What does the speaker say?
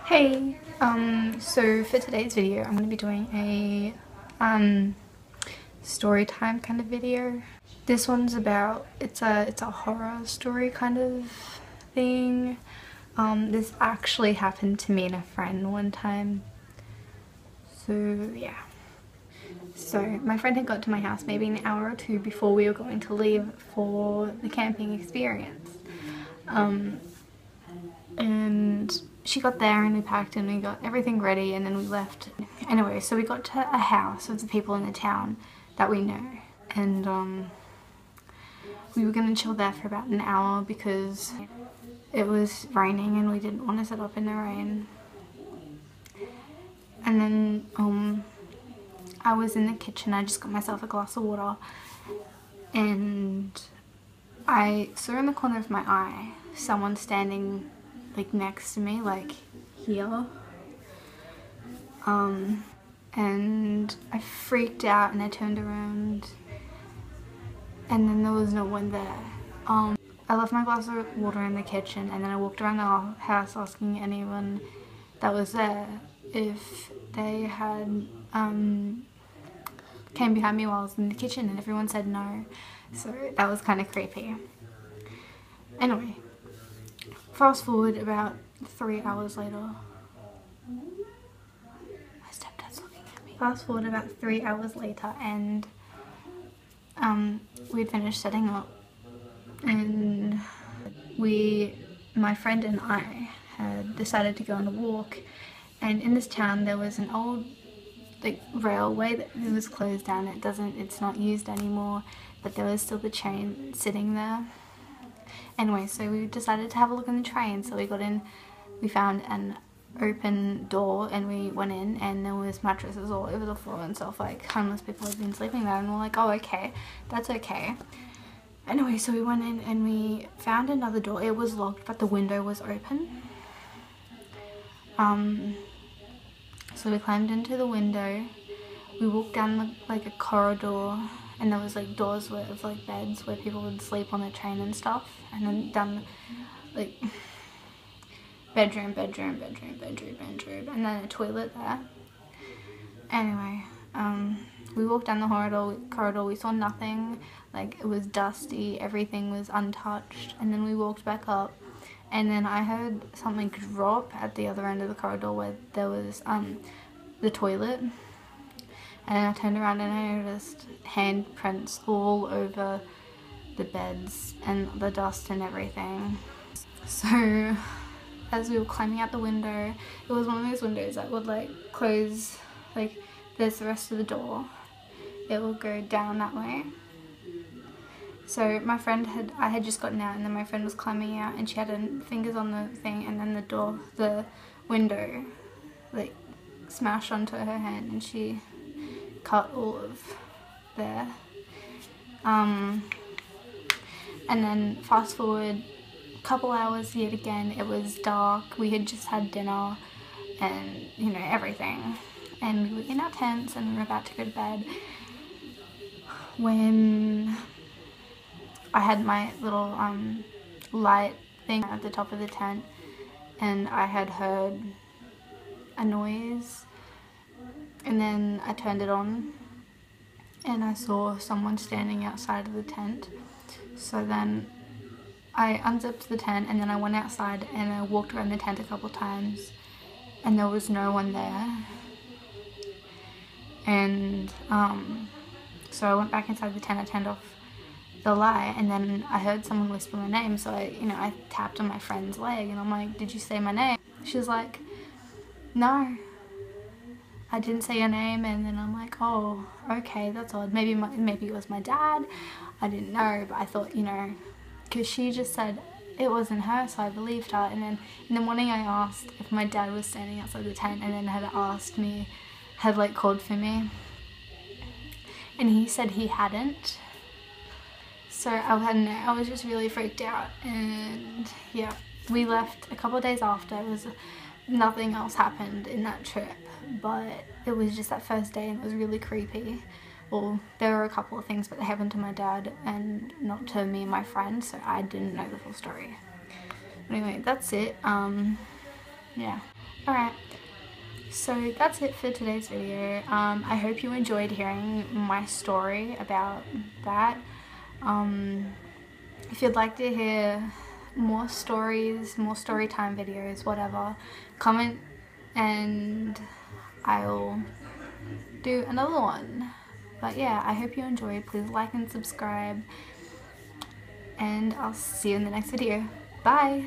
Hey, so for today's video I'm going to be doing a story time kind of video. This one's about, it's a horror story kind of thing. This actually happened to me and a friend one time. So yeah. So my friend had got to my house maybe an hour or two before we were going to leave for the camping experience. And she got there and we packed and we got everything ready and then we left. Anyway, so we got to a house of the people in the town that we know, and we were going to chill there for about an hour because it was raining and we didn't want to sit up in the rain. And then I was in the kitchen. I just got myself a glass of water and I saw in the corner of my eye someone standing like next to me, like here, and I freaked out and I turned around and then there was no one there. I left my glass of water in the kitchen and then I walked around the house asking anyone that was there if they had came behind me while I was in the kitchen, and everyone said no, so that was kind of creepy. Anyway, fast forward about 3 hours later. My stepdad's looking at me. Fast forward about 3 hours later and we'd finished setting up and my friend and I had decided to go on a walk, and in this town there was an old like railway that was closed down. It's not used anymore, but there was still the train sitting there. Anyway, so we decided to have a look on the train, so we got in, we found an open door and we went in and there was mattresses all over the floor and stuff, like homeless people had been sleeping there, and we're like, oh okay, that's okay. Anyway, so we went in and we found another door. It was locked but the window was open. So we climbed into the window, we walked down like a corridor, and there was like doors with like beds where people would sleep on the train and stuff, and then down like bedroom, and then a toilet there. Anyway, we walked down the corridor, we saw nothing, like it was dusty, everything was untouched, and then we walked back up and then I heard something drop at the other end of the corridor where there was the toilet, and I turned around and I noticed handprints all over the beds and the dust and everything. So as we were climbing out the window, it was one of those windows that would like close, like there's the rest of the door, it will go down that way. So my friend I had just gotten out and then my friend was climbing out and she had her fingers on the thing, and then the window like smashed onto her hand and she cut all of there. And then fast forward a couple hours yet again, it was dark, we had just had dinner and you know everything, and we were in our tents and we were about to go to bed when I had my little light thing at the top of the tent and I had heard a noise, and then I turned it on and I saw someone standing outside of the tent. So then I unzipped the tent and then I went outside and I walked around the tent a couple times and there was no one there. And so I went back inside the tent, I turned off the light, and then I heard someone whisper my name, so I tapped on my friend's leg and I'm like, did you say my name? She was like, no, I didn't say your name. And then I'm like, oh okay, that's odd, maybe it was my dad, I didn't know, but I thought, because she just said it wasn't her, so I believed her. And then in the morning I asked if my dad was standing outside the tent, and then had like called for me, and he said he hadn't. So I was just really freaked out, and yeah, we left a couple of days after. Nothing else happened in that trip, but it was just that first day and it was really creepy. Well, there were a couple of things, but they happened to my dad and not to me and my friend, so I didn't know the full story. Anyway, that's it. Yeah. Alright, so that's it for today's video. I hope you enjoyed hearing my story about that. If you'd like to hear more stories, more story time videos, whatever, comment and I'll do another one. But yeah, I hope you enjoyed. Please like and subscribe, and I'll see you in the next video. Bye!